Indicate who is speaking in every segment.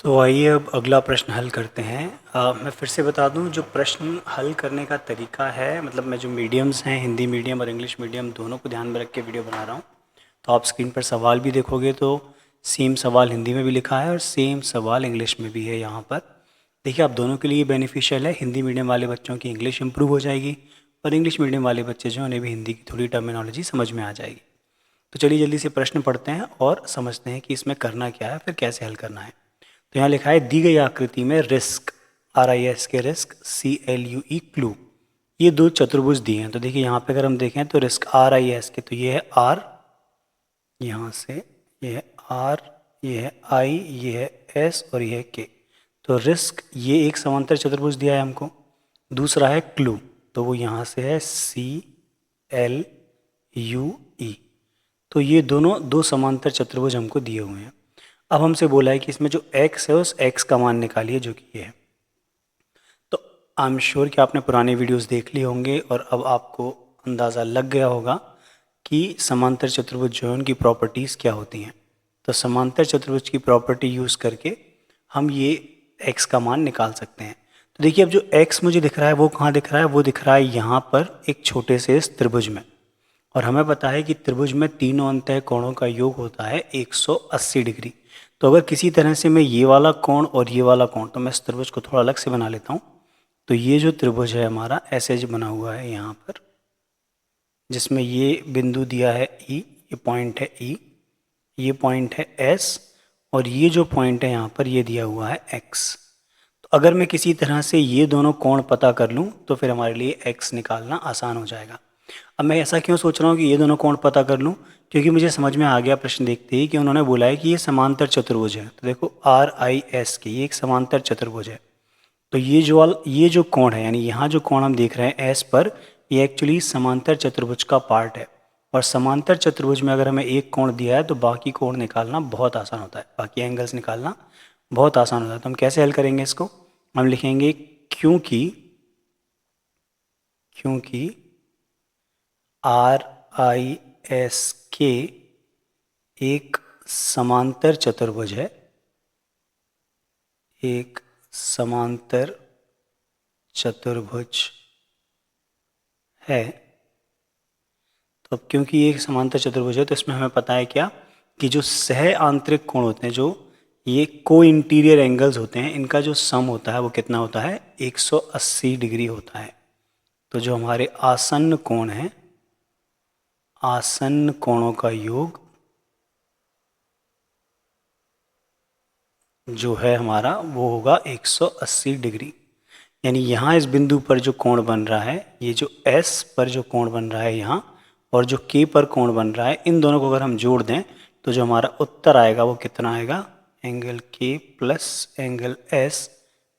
Speaker 1: तो आइए अब अगला प्रश्न हल करते हैं। मैं फिर से बता दूं, जो प्रश्न हल करने का तरीका है, मतलब मैं जो मीडियम्स हैं, हिंदी मीडियम और इंग्लिश मीडियम दोनों को ध्यान में रख के वीडियो बना रहा हूं। तो आप स्क्रीन पर सवाल भी देखोगे तो सेम सवाल हिंदी में भी लिखा है और सेम सवाल इंग्लिश में भी है। यहाँ पर देखिए, आप दोनों के लिए बेनिफिशियल है। हिंदी मीडियम वाले बच्चों की इंग्लिश इंप्रूव हो जाएगी और इंग्लिश मीडियम वाले बच्चे जो हैं उन्हें भी हिंदी की थोड़ी टर्मिनोलॉजी समझ में आ जाएगी। तो चलिए जल्दी से प्रश्न पढ़ते हैं और समझते हैं कि इसमें करना क्या है, फिर कैसे हल करना है। तो यहाँ लिखा है, दी गई आकृति में रिस्क, RIS के रिस्क, CLUE क्लू, ये दो चतुर्भुज दिए हैं। तो देखिए यहाँ पे अगर हम देखें तो रिस्क RIS के, तो ये है R, यहाँ से ये है R, ये है I, ये है S और ये है K। तो रिस्क ये एक समांतर चतुर्भुज दिया है हमको। दूसरा है क्लू, तो वो यहाँ से है CLUE। तो ये दोनों दो समांतर चतुर्भुज हमको दिए हुए हैं। अब हमसे बोला है कि इसमें जो x है उस x का मान निकालिए, जो कि ये है। तो आई एम श्योर कि आपने पुराने वीडियोस देख लिए होंगे और अब आपको अंदाज़ा लग गया होगा कि समांतर चतुर्भुज जो है उनकी प्रॉपर्टीज़ क्या होती हैं। तो समांतर चतुर्भुज की प्रॉपर्टी यूज़ करके हम ये x का मान निकाल सकते हैं। तो देखिए, अब जो x मुझे दिख रहा है वो कहाँ दिख रहा है? वो दिख रहा है यहाँ पर एक छोटे से इस त्रिभुज में। और हमें पता है कि त्रिभुज में तीनों अंतः कोणों का योग होता है 180 डिग्री। तो अगर किसी तरह से मैं ये वाला कोण और ये वाला कोण, तो मैं इस त्रिभुज को थोड़ा अलग से बना लेता हूँ। तो ये जो त्रिभुज है हमारा ऐसे जो बना हुआ है यहाँ पर, जिसमें ये बिंदु दिया है E, ये पॉइंट है E, ये पॉइंट है S और ये जो पॉइंट है यहाँ पर ये दिया हुआ है X। तो अगर मैं किसी तरह से ये दोनों कोण पता कर लूँ तो फिर हमारे लिए x निकालना आसान हो जाएगा। अब मैं ऐसा क्यों सोच रहा हूँ कि ये दोनों कोण पता कर लूँ? क्योंकि मुझे समझ में आ गया प्रश्न देखते ही कि उन्होंने बोला है कि ये समांतर चतुर्भुज है। तो देखो RIS के, ये एक समांतर चतुर्भुज है। तो ये जो कोण है, यानी यहाँ जो कोण हम देख रहे हैं S पर, ये एक्चुअली समांतर चतुर्भुज का पार्ट है। और समांतर चतुर्भुज में अगर हमें एक कोण दिया है तो बाकी कोण निकालना बहुत आसान होता है, बाकी एंगल्स निकालना बहुत आसान होता है। तो हम कैसे हल करेंगे इसको? हम लिखेंगे क्योंकि RIS के एक समांतर चतुर्भुज है, एक समांतर चतुर्भुज है। तो अब क्योंकि ये एक समांतर चतुर्भुज है तो इसमें हमें पता है क्या, कि जो सह आंतरिक कोण होते हैं, जो ये को इंटीरियर एंगल्स होते हैं, इनका जो सम होता है वो कितना होता है? 180 डिग्री होता है। तो जो हमारे आसन्न कोण हैं, आसन्न कोणों का योग जो है हमारा वो होगा 180 डिग्री। यानी यहाँ इस बिंदु पर जो कोण बन रहा है, ये जो S पर जो कोण बन रहा है यहाँ, और जो K पर कोण बन रहा है, इन दोनों को अगर हम जोड़ दें तो जो हमारा उत्तर आएगा वो कितना आएगा? Angle K plus angle S,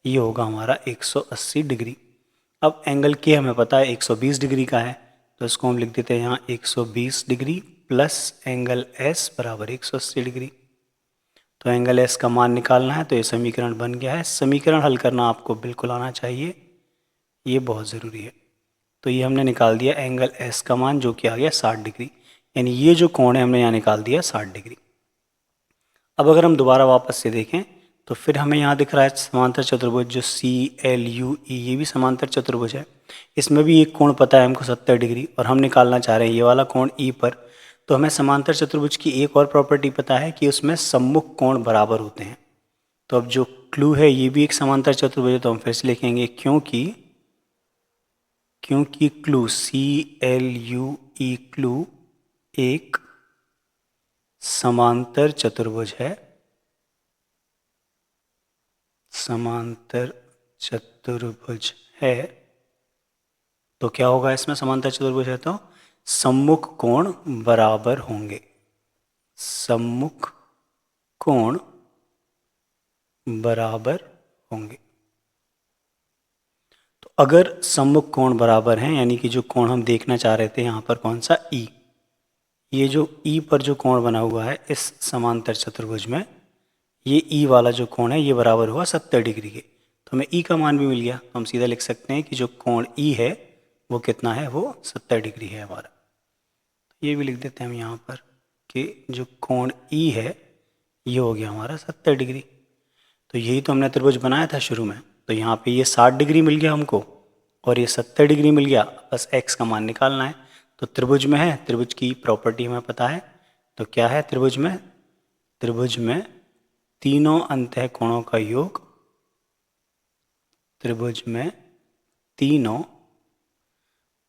Speaker 1: ये होगा हमारा 180 डिग्री। अब एंगल K हमें पता है 120 डिग्री का है, तो इसको हम लिख देते हैं यहाँ 120 डिग्री प्लस एंगल S बराबर 180 डिग्री। तो एंगल एस का मान निकालना है, तो ये समीकरण बन गया है। समीकरण हल करना आपको बिल्कुल आना चाहिए, ये बहुत ज़रूरी है। तो ये हमने निकाल दिया एंगल एस का मान, जो कि आ गया 60 डिग्री। यानी ये जो कोण है हमने यहाँ निकाल दिया 60 डिग्री। अब अगर हम दोबारा वापस से देखें तो फिर हमें यहाँ दिख रहा है समांतर चतुर्भुज जो CLUE, ये भी समांतर चतुर्भुज है। इसमें भी एक कोण पता है हमको 70 डिग्री और हम निकालना चाह रहे हैं ये वाला कोण E पर। तो हमें समांतर चतुर्भुज की एक और प्रॉपर्टी पता है कि उसमें सम्मुख कोण बराबर होते हैं। तो अब जो क्लू है ये भी एक समांतर चतुर्भुज है, तो हम फिर से लिखेंगे क्योंकि क्लू CLUE क्लू एक समांतर चतुर्भुज है, समांतर चतुर्भुज है। तो क्या होगा इसमें? समांतर चतुर्भुज है तो सम्मुख कोण बराबर होंगे, सम्मुख कोण बराबर होंगे। तो अगर सम्मुख कोण बराबर हैं, यानी कि जो कोण हम देखना चाह रहे थे यहाँ पर कौन सा? E, ये जो E पर जो कोण बना हुआ है इस समांतर चतुर्भुज में, ये E वाला जो कोण है ये बराबर हुआ 70 डिग्री के। तो हमें E का मान भी मिल गया, तो हम सीधा लिख सकते हैं कि जो कोण E है वो कितना है? वो 70 डिग्री है हमारा। तो ये भी लिख देते हैं हम यहाँ पर कि जो कोण E है ये हो गया हमारा 70 डिग्री। तो यही तो हमने त्रिभुज बनाया था शुरू में। तो यहाँ पे ये 60 डिग्री मिल गया हमको और ये 70 डिग्री मिल गया, बस x का मान निकालना है। तो त्रिभुज में है, त्रिभुज की प्रॉपर्टी हमें पता है। तो क्या है त्रिभुज में? त्रिभुज में तीनों अंतः कोणों का योग, त्रिभुज में तीनों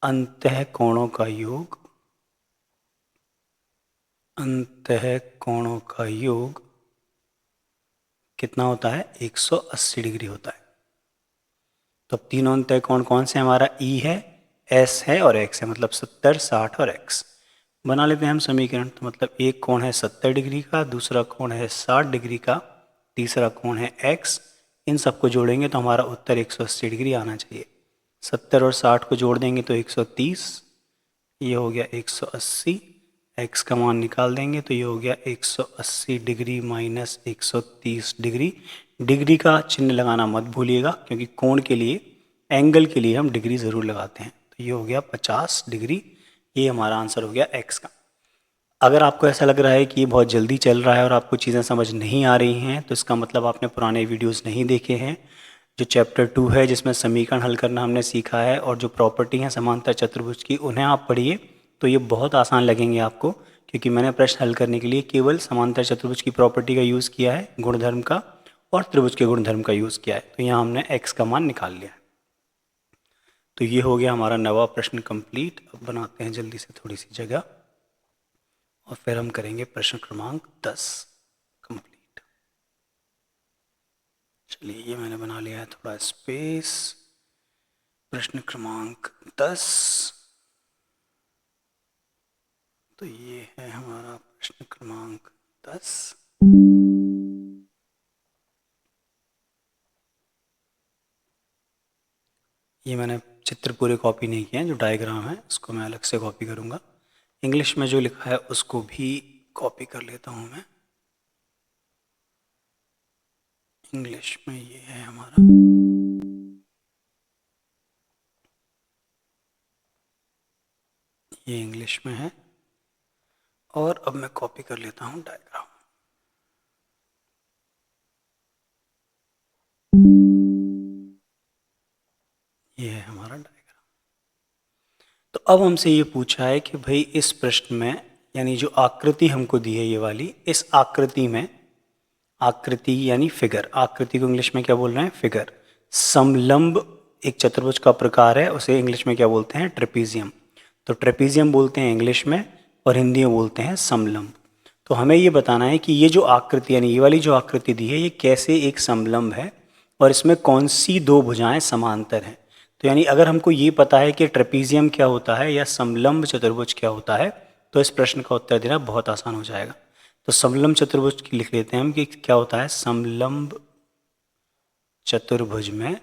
Speaker 1: अंतः कोणों का योग, अंतः कोणों का योग कितना होता है? 180 डिग्री होता है। तो अब तीनों अंतः कोण कौन से? हमारा E है, S है और X है, मतलब 70, 60 और X। बना लेते हैं हम समीकरण। तो मतलब एक कोण है 70 डिग्री का, दूसरा कोण है 60 डिग्री का, तीसरा कोण है X। इन सबको जोड़ेंगे तो हमारा उत्तर 180 डिग्री आना चाहिए। 70 और 60 को जोड़ देंगे तो 130, ये हो गया 180। x का मान निकाल देंगे तो ये हो गया 180 डिग्री माइनस 130 डिग्री। डिग्री का चिन्ह लगाना मत भूलिएगा, क्योंकि कोण के लिए, एंगल के लिए हम डिग्री ज़रूर लगाते हैं। तो ये हो गया 50 डिग्री। ये हमारा आंसर हो गया x का। अगर आपको ऐसा लग रहा है कि ये बहुत जल्दी चल रहा है और आपको चीज़ें समझ नहीं आ रही हैं, तो इसका मतलब आपने पुराने वीडियोस नहीं देखे हैं। जो चैप्टर 2 है, जिसमें समीकरण हल करना हमने सीखा है और जो प्रॉपर्टी हैं समांतर चतुर्भुज की, उन्हें आप पढ़िए तो ये बहुत आसान लगेंगे आपको, क्योंकि मैंने प्रश्न हल करने के लिए केवल समांतर चतुर्भुज की प्रॉपर्टी का यूज़ किया है, गुणधर्म का, और त्रिभुज के गुणधर्म का यूज़ किया है। तो यहाँ हमने x का मान निकाल लिया है। तो ये हो गया हमारा नवा प्रश्न कंप्लीट। अब बनाते हैं जल्दी से थोड़ी सी जगह और फिर हम करेंगे प्रश्न क्रमांक 10 कंप्लीट। चलिए, ये मैंने बना लिया है थोड़ा स्पेस। प्रश्न क्रमांक 10, तो ये है हमारा प्रश्न क्रमांक 10। ये मैंने चित्र पूरे कॉपी नहीं किए हैं, जो डायग्राम है उसको मैं अलग से कॉपी करूँगा। इंग्लिश में जो लिखा है उसको भी कॉपी कर लेता हूँ मैं। इंग्लिश में ये है हमारा, ये इंग्लिश में है। और अब मैं कॉपी कर लेता हूँ डायग्राम। ये है हमारा डायग्राम। तो अब हमसे ये पूछा है कि भाई इस प्रश्न में, यानी जो आकृति हमको दी है ये वाली, इस आकृति में, आकृति यानी फिगर, आकृति को इंग्लिश में क्या बोल रहे हैं? फिगर। समलंब एक चतुर्भुज का प्रकार है, उसे इंग्लिश में क्या बोलते हैं? ट्रेपीजियम। तो ट्रेपीजियम बोलते हैं इंग्लिश में और हिंदी में बोलते हैं समलंब। तो हमें ये बताना है कि ये जो आकृति, यानी ये वाली जो आकृति दी है, ये कैसे एक समलंब है और इसमें कौन सी दो भुजाएं समांतर हैं। तो यानी अगर हमको ये पता है कि ट्रेपीजियम क्या होता है या समलंब चतुर्भुज क्या होता है, तो इस प्रश्न का उत्तर देना बहुत आसान हो जाएगा। तो समलंब चतुर्भुज की लिख लेते हैं हम कि क्या होता है। समलंब चतुर्भुज में,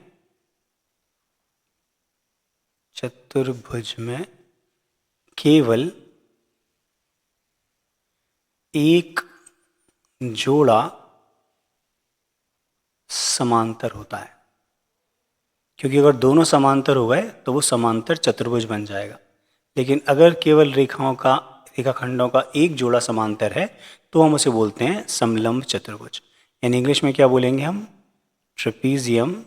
Speaker 1: चतुर्भुज में केवल एक जोड़ा समांतर होता है, क्योंकि अगर दोनों समांतर हो गए तो वो समांतर चतुर्भुज बन जाएगा। लेकिन अगर केवल रेखाखंडों का एक जोड़ा समांतर है तो हम उसे बोलते हैं समलंब चतुर्भुज। यानी इंग्लिश में क्या बोलेंगे हम? Trapezium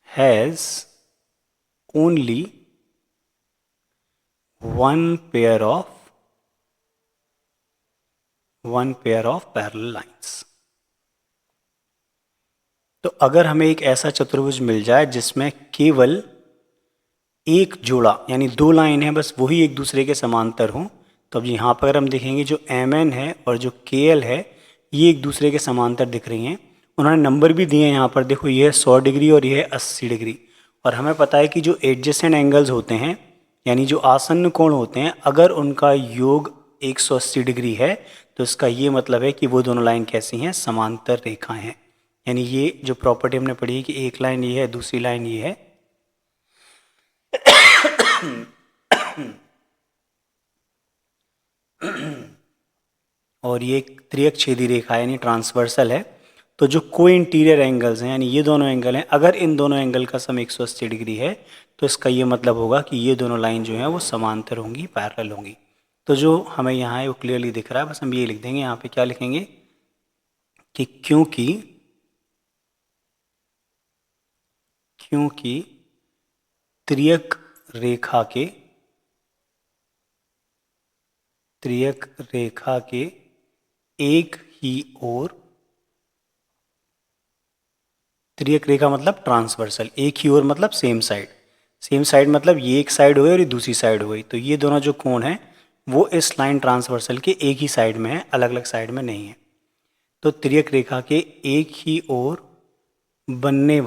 Speaker 1: has only one pair of parallel lines. तो अगर हमें एक ऐसा चतुर्भुज मिल जाए जिसमें केवल एक जोड़ा, यानी दो लाइन है बस, वही एक दूसरे के समांतर हों, तो अब यहाँ पर अगर हम देखेंगे जो MN है और जो KL है, ये एक दूसरे के समांतर दिख रही हैं। उन्होंने नंबर भी दिए हैं यहाँ पर, देखो ये है 100 डिग्री और ये है 80 डिग्री। और हमें पता है कि जो एडजेसेंट एंगल्स होते हैं, यानी जो आसन्न कोण होते हैं, अगर उनका योग 180 डिग्री है तो इसका ये मतलब है कि वो दोनों लाइन कैसी हैं? समांतर रेखाएं हैं। यानी ये जो प्रॉपर्टी हमने पढ़ी है कि एक लाइन ये है, दूसरी लाइन ये है, और ये एक त्रिअक्षेदी रेखा है, यानी ट्रांसवर्सल है। तो जो को इंटीरियर एंगल्स हैं, यानी ये दोनों एंगल हैं, अगर इन दोनों एंगल का सम 180 डिग्री है तो इसका ये मतलब होगा कि ये दोनों लाइन जो हैं वो समांतर होंगी, पैरेलल होंगी। तो जो हमें यहाँ है वो क्लियरली दिख रहा है, बस हम ये लिख देंगे। यहाँ पे क्या लिखेंगे कि क्योंकि त्रियक रेखा के एक ही ओर, त्रियक रेखा मतलब ट्रांसवर्सल, एक ही ओर मतलब सेम साइड मतलब ये एक साइड हुई और ये दूसरी साइड हुई, तो ये दोनों जो कोण हैं वो इस लाइन ट्रांसवर्सल के एक ही साइड में है, अलग अलग साइड में नहीं है। तो त्रियक रेखा के एक ही ओर बनने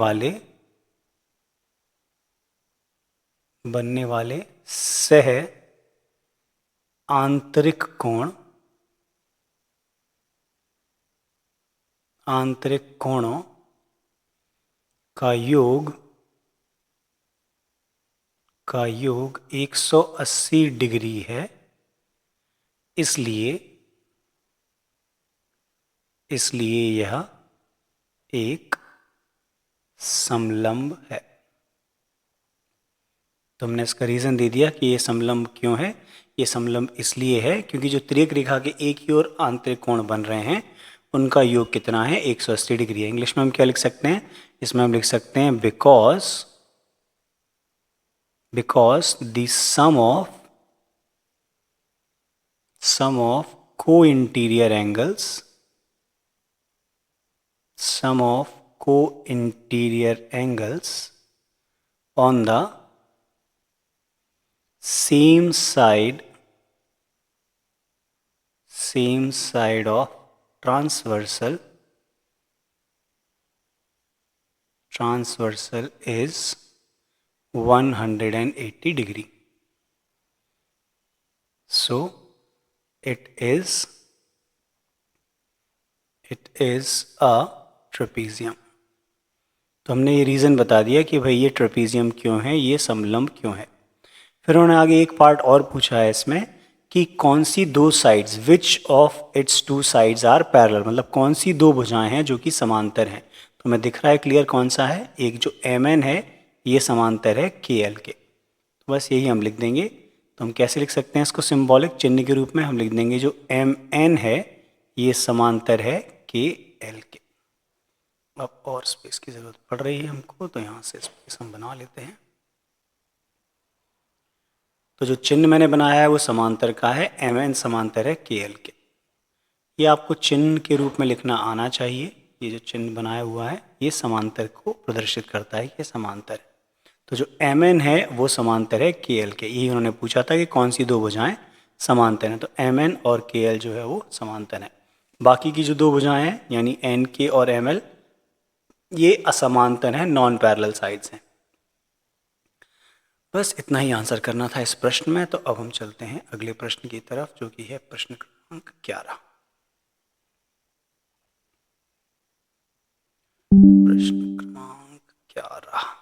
Speaker 1: वाले सह आंतरिक कोणों का योग 180 डिग्री है, इसलिए यह एक समलंब है। तो हमने इसका रीज़न दे दिया कि ये समलंब क्यों है। ये समलंब इसलिए है क्योंकि जो त्रियक रेखा के एक ही ओर आंतरिक कोण बन रहे हैं उनका योग कितना है, 180 डिग्री है। इंग्लिश में हम क्या लिख सकते हैं, इसमें हम लिख सकते हैं because the sum of co-interior angles on the same side of transversal is 180 degree. So it is a trapezium. तो हमने ये रीज़न बता दिया कि भाई ये ट्रेपीजियम क्यों है, ये समलंब क्यों है। फिर उन्होंने आगे एक पार्ट और पूछा है इसमें कि कौन सी दो sides, which of its two sides are parallel, मतलब कौन सी दो भुजाएं हैं जो कि समांतर हैं। तो हमें दिख रहा है क्लियर कौन सा है, एक जो MN है ये समांतर है KL के। तो बस यही हम लिख देंगे। तो हम कैसे लिख सकते हैं इसको, सिंबॉलिक चिन्ह के रूप में हम लिख देंगे जो MN है ये समांतर है KL के। अब और स्पेस की ज़रूरत पड़ रही है हमको, तो यहाँ से स्पेस हम बना लेते हैं। तो जो चिन्ह मैंने बनाया है वो समांतर का है, MN समांतर है KL के। ये आपको चिन्ह के रूप में लिखना आना चाहिए। ये जो चिन्ह बनाया हुआ है ये समांतर को प्रदर्शित करता है, ये समांतर है। तो जो MN है वो समांतर है KL के। यही उन्होंने पूछा था कि कौन सी दो भुजाएं समांतर हैं, तो MN और KL जो है वो समांतर है। बाकी की जो दो भुजाएं हैं यानी NK और ML ये असमांतर हैं, नॉन पैरेलल साइड्स हैं। बस इतना ही आंसर करना था इस प्रश्न में। तो अब हम चलते हैं अगले प्रश्न की तरफ जो कि है प्रश्न क्रमांक 11। प्रश्न क्रमांक 11,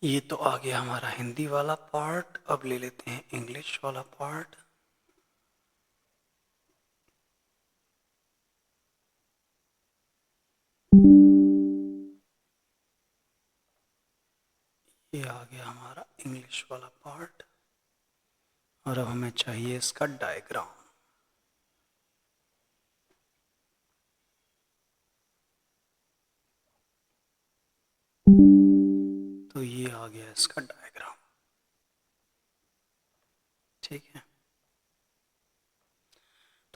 Speaker 1: ये तो आ गया हमारा हिंदी वाला पार्ट। अब ले लेते हैं इंग्लिश वाला पार्ट। ये आ गया हमारा इंग्लिश वाला पार्ट और अब हमें चाहिए इसका डायग्राम। तो ये आ गया इसका डायग्राम, ठीक है।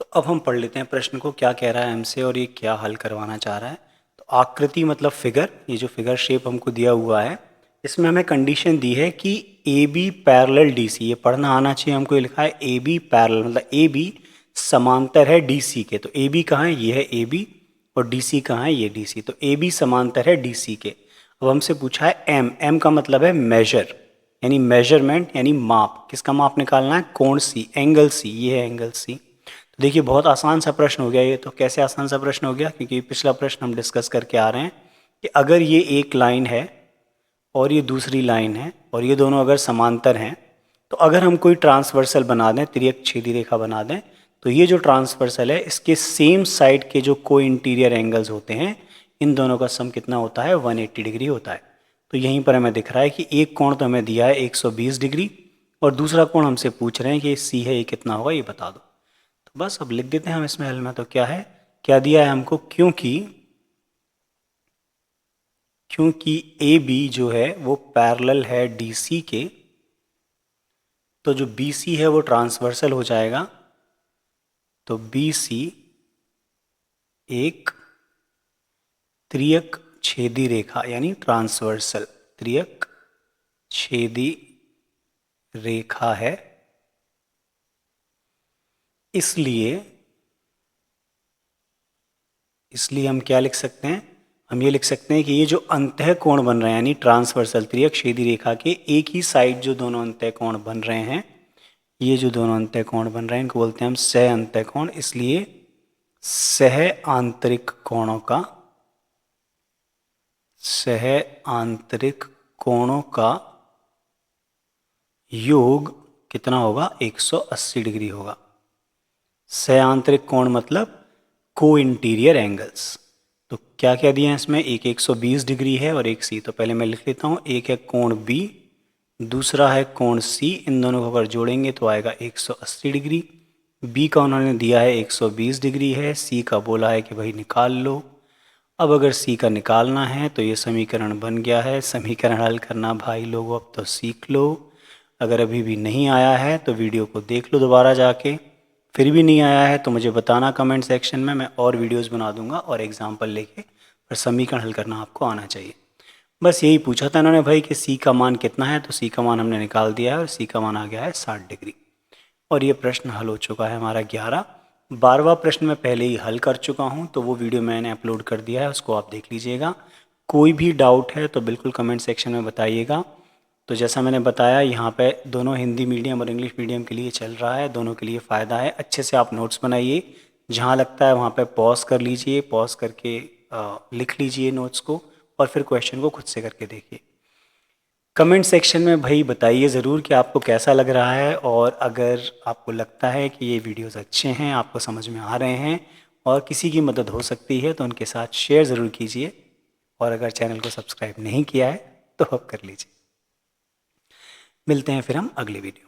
Speaker 1: तो अब हम पढ़ लेते हैं प्रश्न को, क्या कह रहा है हमसे और ये क्या हल करवाना चाह रहा है। तो आकृति मतलब फिगर, ये जो फिगर शेप हमको दिया हुआ है इसमें हमें कंडीशन दी है कि AB पैरेलल DC, ये पढ़ना आना चाहिए हमको। ये लिखा है AB पैरेलल मतलब AB समांतर है DC के। तो AB कहाँ है, ये है AB और DC कहाँ है, ये DC। तो AB समांतर है DC के। अब हमसे पूछा है M का मतलब है मेजर यानी मेजरमेंट यानी माप। किसका माप निकालना है, कोण C, एंगल C, ये है एंगल C। तो देखिए बहुत आसान सा प्रश्न हो गया ये। तो कैसे आसान सा प्रश्न हो गया, क्योंकि पिछला प्रश्न हम डिस्कस करके आ रहे हैं कि अगर ये एक लाइन है और ये दूसरी लाइन है और ये दोनों अगर समांतर हैं तो अगर हम कोई ट्रांसवर्सल बना दें, तिर्यक छेदी रेखा बना दें, तो ये जो ट्रांसवर्सल है इसके सेम साइड के जो को इंटीरियर एंगल्स होते हैं इन दोनों का सम कितना होता है, 180 डिग्री होता है। तो यहीं पर हमें दिख रहा है कि एक कोण तो हमें दिया है 120 डिग्री और दूसरा कोण हमसे पूछ रहे हैं कि सी है ये कितना होगा ये बता दो। तो बस अब लिख देते हैं हम इसमें हल में। तो क्या है, क्या दिया है हमको, क्योंकि ए बी जो है वो पैरेलल है डी सी के, तो जो बी सी है वो ट्रांसवर्सल हो जाएगा। तो बी सी एक त्रियक छेदी रेखा यानी ट्रांसवर्सल त्रियक छेदी रेखा है। इसलिए हम क्या लिख सकते हैं, हम ये लिख सकते हैं कि ये जो अंतः कोण बन रहे हैं यानी ट्रांसवर्सल त्रियक छेदी रेखा के एक ही साइड जो दोनों अंतः कोण बन रहे हैं, ये जो दोनों अंतः कोण बन रहे हैं इनको बोलते हैं हम सह अंतः कोण। इसलिए सह आंतरिक कोणों का योग कितना होगा, 180 डिग्री होगा। सह आंतरिक कोण मतलब को इंटीरियर एंगल्स। तो क्या क्या दिए हैं इसमें, एक 120 डिग्री है और एक सी। तो पहले मैं लिख लेता हूँ, एक है कोण बी, दूसरा है कोण सी। इन दोनों को अगर जोड़ेंगे तो आएगा 180 डिग्री। बी का उन्होंने दिया है 120 डिग्री है, सी का बोला है कि भाई निकाल लो। अब अगर सी का निकालना है तो ये समीकरण बन गया है। समीकरण हल करना भाई लोगों अब तो सीख लो। अगर अभी भी नहीं आया है तो वीडियो को देख लो दोबारा जाके। फिर भी नहीं आया है तो मुझे बताना कमेंट सेक्शन में, मैं और वीडियोस बना दूंगा और एग्जाम्पल लेके। पर समीकरण हल करना आपको आना चाहिए। बस यही पूछा था इन्होंने भाई कि सी का मान कितना है, तो सी का मान हमने निकाल दिया है और सी का मान आ गया है 60 डिग्री। और ये प्रश्न हल हो चुका है हमारा 11। 12वां प्रश्न मैं पहले ही हल कर चुका हूँ, तो वो वीडियो मैंने अपलोड कर दिया है, उसको आप देख लीजिएगा। कोई भी डाउट है तो बिल्कुल कमेंट सेक्शन में बताइएगा। तो जैसा मैंने बताया यहाँ पे दोनों हिंदी मीडियम और इंग्लिश मीडियम के लिए चल रहा है, दोनों के लिए फ़ायदा है। अच्छे से आप नोट्स बनाइए, जहाँ लगता है वहाँ पे पॉज कर लीजिए, पॉज करके लिख लीजिए नोट्स को और फिर क्वेश्चन को खुद से करके देखिए। कमेंट सेक्शन में भाई बताइए ज़रूर कि आपको कैसा लग रहा है, और अगर आपको लगता है कि ये वीडियोस अच्छे हैं, आपको समझ में आ रहे हैं और किसी की मदद हो सकती है तो उनके साथ शेयर ज़रूर कीजिए। और अगर चैनल को सब्सक्राइब नहीं किया है तो अब कर लीजिए। मिलते हैं फिर हम अगले वीडियो।